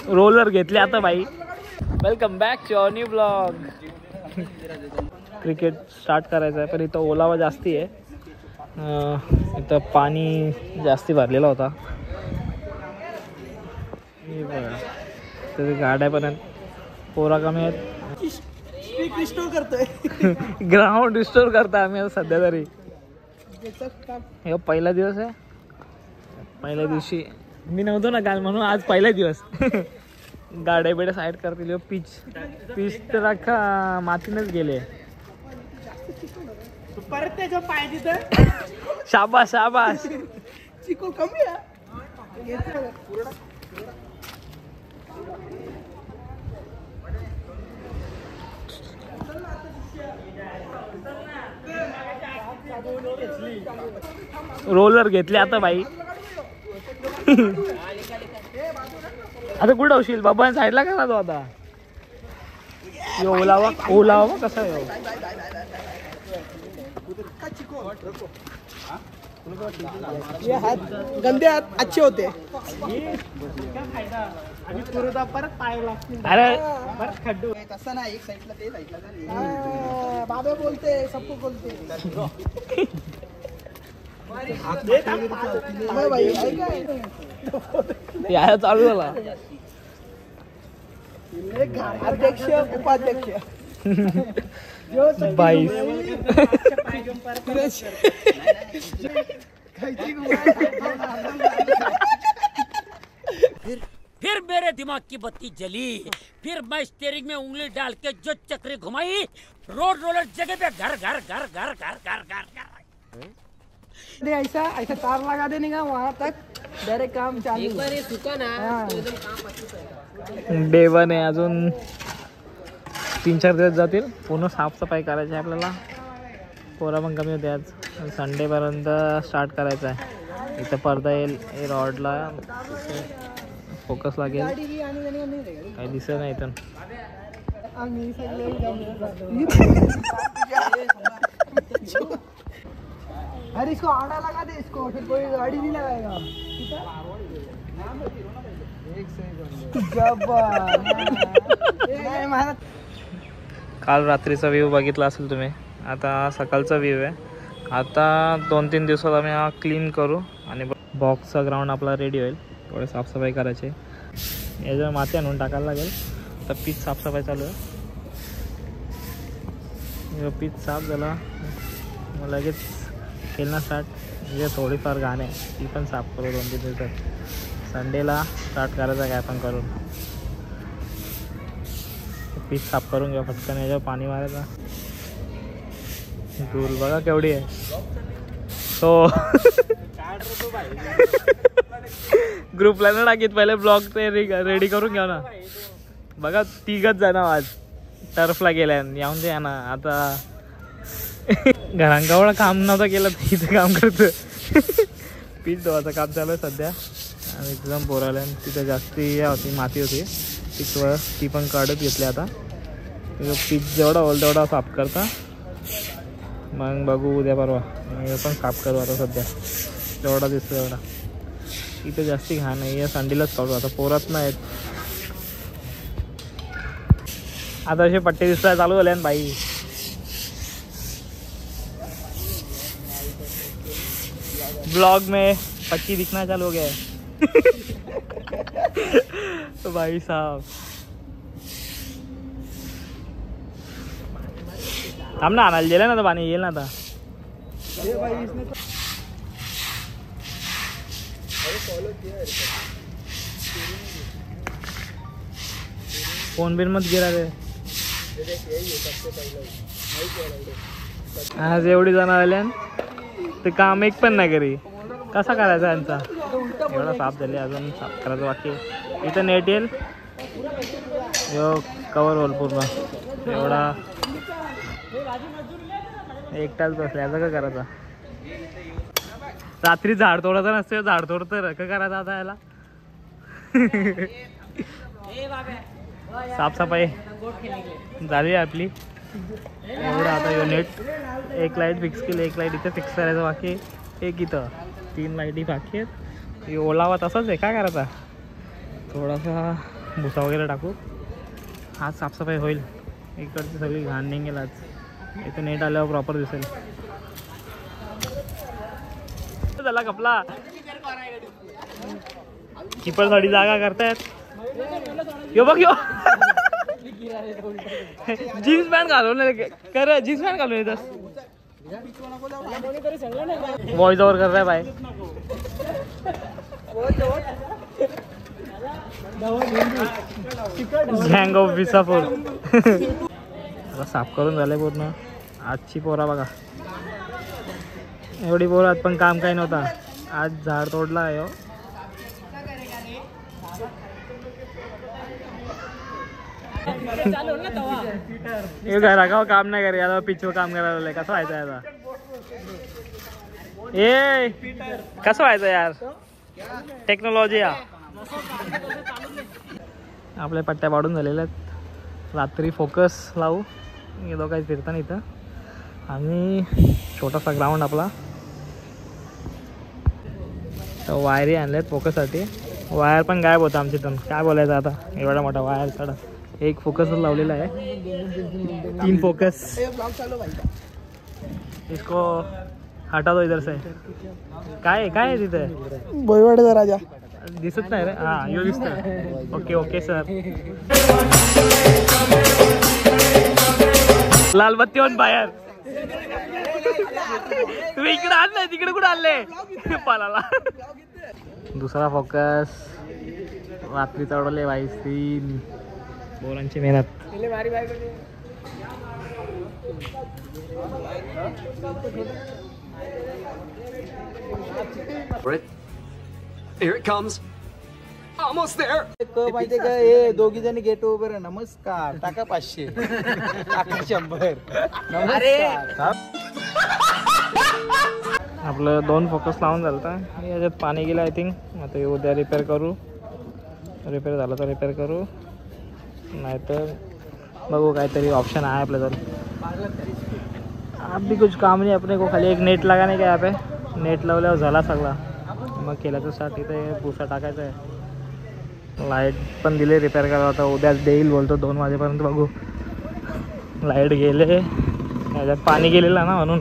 Roller घेतले आता भाई. Welcome back to our new blog. Cricket start करायचं आहे पण इथं ओलावा जास्ती आहे. इथं पाणी जास्ती भरलेला होता. तरी गाड्या पण आहेत, पोरा कमी आहेत. रिस्टोर करतोय ग्राउंड रिस्टोर करता आम्ही आता सध्या तरी. हे पहिला दिवस आहे. पहिल्या दिवशी मी नव्हतो ना काल म्हणून आज पहिला दिवस. गाड्या बिड्या साईड करतील. पिच तर अख्खा मातीनच गेले. परत त्याच्या पाय तिथं. शाबास शाबास. चिको कमी आहे. रोलर घेतले आता भाई. आता कुठं होशील बाबा साईडला का ना तो आता. ओलावा ओलावा कसा आहे. ये हात गंदे हात अच्छे होते. परत पाय लागतील. अरे परत खड्डू तसं नाही. एक साईडला ते साईडला बाबा बोलते सबको बोलते. या चालू झाला. अध्यक्ष उपाध्यक्ष 22. फिर मेरे दिमाग की बत्ती जली. फिर मैं स्टीयरिंग में उंगली डाल के जो चक्री घुमाई, रोड रोलर जगह पे घर घर घर घर घर घर घर घर. ऐसा ऐसा तार लगा देने का वहाँ तक डायरेक्ट काम चालू. एक बार ये सुका ना तो एकदम काम डे 1 आहे. अजून 3-4 दिवस जातील. पूर्ण साफसफाई करायची आहे आपल्याला. पोरा पण कमी होते. आज संडेपर्यंत स्टार्ट करायचं आहे. इथं पडदा येईल. हे रॉडला फोकस लागेल. काही दिसत नाही इथून. अरे इसको आड़ा लगा दे इसको, फिर कोई गाड़ी नहीं लगाएगा. काल रात्रीचा व्ह्यू बघितला असेल तुम्ही. आता सकाळचा व्ह्यू आहे. आता 2-3 दिवसात आम्ही हा क्लीन करू आणि बॉक्सचा ग्राउंड आपला रेडी होईल. थोडे साफसफाई करायची. याच्यावर माती आणून टाकायला लागेल. तर पीच साफसफाई चालू आहे. पीच साफ झाला मग लगेच खेळणं स्टार्ट. म्हणजे थोडीफार घाणे ती पण साफ करू 2-3 दिवसात. संडेला स्टार्ट करायचं काय पण करून. पीच साफ करून घ्या पटकन. याच्यावर पाणी मारायचं. धूल बघा केवढी आहे. हो ग्रुपला ना टाकीत. पहिले ब्लॉग ते रेडी करून घ्या ना. बघा 3घच जण आज टर्फला गेल्या. येऊन द्या ना आता. घरांकावळं काम नव्हतं केलं तर इथं काम करतं. पीच धुवायचं काम चालू आहे सध्या. आणि एकदम बोरायला तिथं जास्ती होती माती होती. ती पण काढत घेतली. आता पीच जेवढा होईल तेवढा साफ करता. मग बघू उद्या परवा पण साफ करू. आता सध्या जेवढा दिसतो तेवढा. इथं जास्ती घाण नाही. या संडेलाच काढू. आता पोरात नाहीत. आता असे पट्टे दिसताय चालू झाले बाई. ब्लॉग में पट्टी दिखना चालू हो गया है. भाई साहब हम ना आणायला गेले ना तर पाणी येईल ना आता. फोन बिन मत गिरा रे. आज एवढी जण आल्या ते काम एक पण नाही करी. कसा करायचा यांचा. एवढा साफ झाले. अजून साफ करायचं बाकी. इथं नेट येईल. कवर होईल पूर्ण. एवढा एकटाच बसल्याचा का करायचा. रात्री झाड तोडायचं नसतं. झाड तोडतं का करायचं आता याला. साफसफाई झाली आपली. एवढं आता युनिट. एक लाईट फिक्स केली. एक लाईट इथे फिक्स करायचं बाकी. एक इथं 3 लाईटी बाकी आहेत. ओलावा तसाच आहे काय करायचा. थोडासा भुसा वगैरे टाकू. आज साफसफाई होईल. इकडची सगळी घाण निघेल आज. इथं नेट आल्यावर प्रॉपर दिसेल. झाला कपला किपरसाठी जागा करतायत. यो बघ यो जीन्स पॅन्ट घालून कर. जीन्स पॅन्ट घालून येतस. वॉइस ओव्हर कर रहा है भाई. गँग ऑफ विसापूर. आता साफ करून झाले पूर्ण. आजची पोरा बघा. एवढी पोरात पण काम काही नव्हता. आज झाड तोडला आहे हो. घरा का काम नाही करे. आता पिचवर काम करायला कसं व्हायचं आता. ए कसं व्हायचं यार. टेक्नॉलॉजी या. आपल्या पट्ट्या पाडून झालेल्या आहेत. रात्री फोकस लावू. हे दोघं फिरताना इथं. आणि छोटासा ग्राउंड आपला. वायरी आणल्यात फोकससाठी. वायर पण गायब होता आमच्यातून. काय बोलायचं आता. एवढा मोठा वायर काढा. एक फोकसच लावलेला आहे. 3 फोकस. इसको हटा दो इधर से. काय काय आहे तिथे. भोईवाड्याचा राजा दिसत नाही रे. हा यो दिसतोय. Okay okay sir. लालबत्ती ऑन बाहेर. तुम्ही इकडे आल नाही तिकडे कुठे आले पालाला. दुसरा फोकस. रात्री चढवले बाई. 3 बोरांची मेहनत. Here it comes. Almost there. माहितीये का हे दोघी जणी गेट उभे राहा. नमस्कार टाका 500 टाका 100. नमस्कार. आपलं 2 फोकस लावून झालं तर याच्यात पाणी गेलं आय थिंक. आता उद्या रिपेअर करू. रिपेअर झालं तर रिपेअर करू. नाहीतर बघू काहीतरी ऑप्शन आहे आपल्या जर. अभी कुछ काम नहीं अपने को. खाली एक नेट लगाने का यहाँ पे. नेट लावल्यावर झाला सगळा. मग केला तर साठी ते भुसा टाकायचा आहे. लाईट पण दिले रिपेअर करायला. आता उद्याच देईल बोलतो 2 वाजेपर्यंत. बघू. लाईट गेले. याच्यात पाणी गेलेलं ना म्हणून